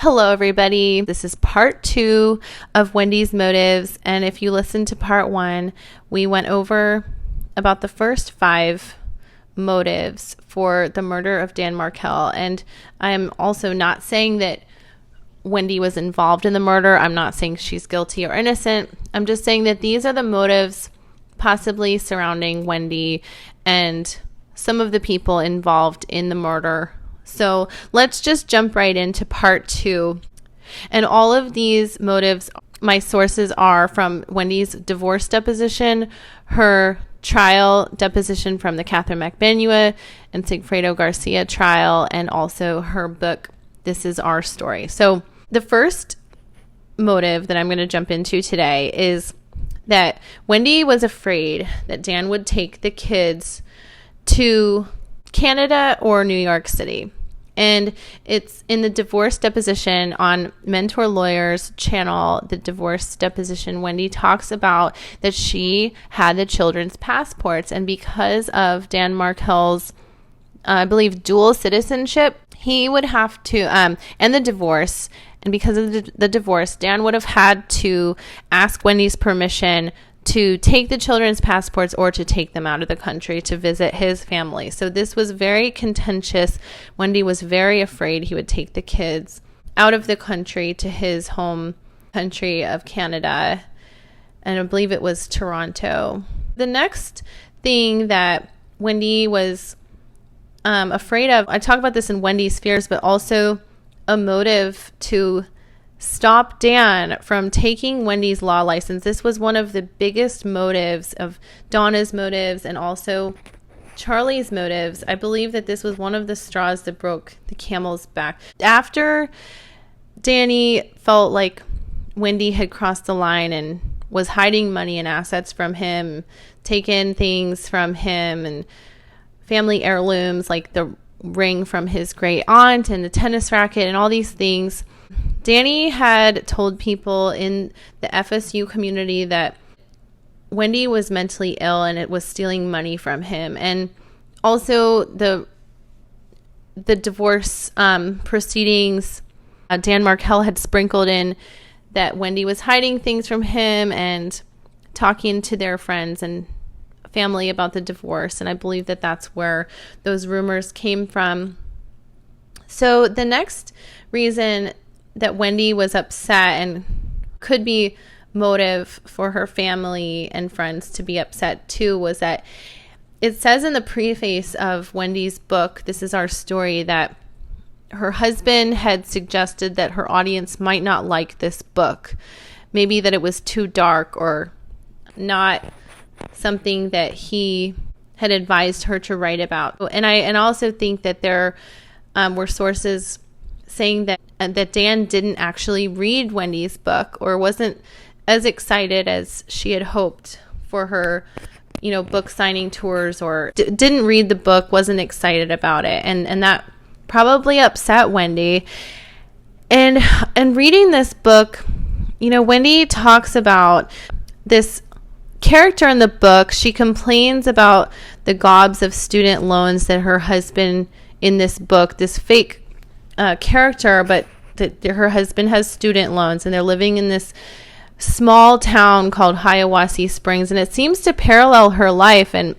Hello, everybody. This is part 2 of Wendi's motives. And if you listened to part 1, we went over about the first 5 motives for the murder of Dan Markel. And I'm also not saying that Wendi was involved in the murder. I'm not saying she's guilty or innocent. I'm just saying that these are the motives possibly surrounding Wendi and some of the people involved in the murder. So let's just jump right into part 2. And all of these motives, my sources are from Wendi's divorce deposition, her trial deposition from the Katherine Magbanua and Sigfredo Garcia trial, and also her book, This Is Our Story. So the first motive that I'm going to jump into today is that Wendi was afraid that Dan would take the kids to Canada or New York City. And it's in the divorce deposition on Mentour Lawyer's channel, the divorce deposition. Wendi talks about that she had the children's passports, and because of Dan Markel's, I believe, dual citizenship, he would have to, and the divorce, and because of the divorce, Dan would have had to ask Wendi's permission to take the children's passports or to take them out of the country to visit his family. So this was very contentious. Wendi was very afraid he would take the kids out of the country to his home country of Canada, and I believe it was Toronto. The next thing that Wendi was afraid of, I talk about this in Wendi's Fears, but also a motive to stop Dan from taking Wendi's law license. This was one of the biggest motives of Donna's motives and also Charlie's motives. I believe that this was one of the straws that broke the camel's back. After Danny felt like Wendi had crossed the line and was hiding money and assets from him, taken things from him and family heirlooms like the ring from his great aunt and the tennis racket and all these things, Danny had told people in the FSU community that Wendi was mentally ill and it was stealing money from him. And also the divorce proceedings, Dan Markel had sprinkled in that Wendi was hiding things from him and talking to their friends and family about the divorce. And I believe that that's where those rumors came from. So the next reason that Wendi was upset, and could be motive for her family and friends to be upset too, was that it says in the preface of Wendi's book, This Is Our Story, that her husband had suggested that her audience might not like this book. Maybe that it was too dark or not something that he had advised her to write about. And I also think that there were sources saying that Dan didn't actually read Wendi's book or wasn't as excited as she had hoped for her, book signing tours, or didn't read the book, wasn't excited about it. And that probably upset Wendi. And reading this book, Wendi talks about this character in the book. She complains about the gobs of student loans that her husband in this book, this fake character, but that her husband has student loans and they're living in this small town called Hiawassee Springs, and it seems to parallel her life. And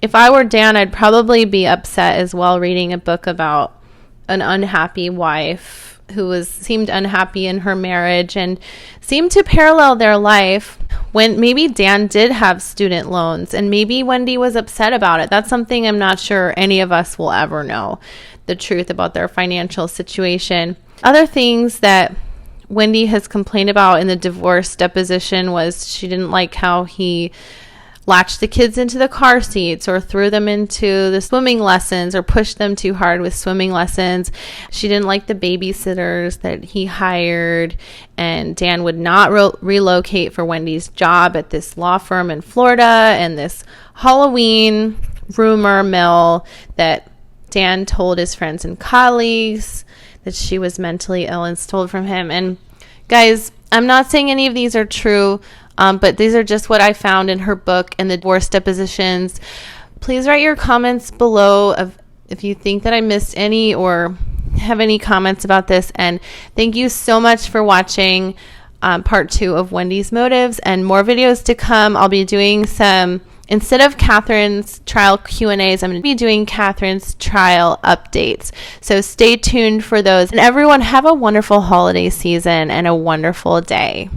if I were Dan, I'd probably be upset as well, reading a book about an unhappy wife who seemed unhappy in her marriage and seemed to parallel their life, when maybe Dan did have student loans and maybe Wendi was upset about it. That's something I'm not sure any of us will ever know the truth about their financial situation. Other things that Wendi has complained about in the divorce deposition was she didn't like how he latched the kids into the car seats or threw them into the swimming lessons or pushed them too hard with swimming lessons. She didn't like the babysitters that he hired, and Dan would not relocate for Wendi's job at this law firm in Florida, and this Halloween rumor mill that Dan told his friends and colleagues that she was mentally ill and stole from him. And guys, I'm not saying any of these are true, but these are just what I found in her book and the divorce depositions. Please write your comments below if you think that I missed any or have any comments about this. And thank you so much for watching part 2 of Wendy's motives, and more videos to come. I'll be doing some, instead of Katherine's trial Q&As, I'm going to be doing Katherine's trial updates. So stay tuned for those. And everyone, have a wonderful holiday season and a wonderful day.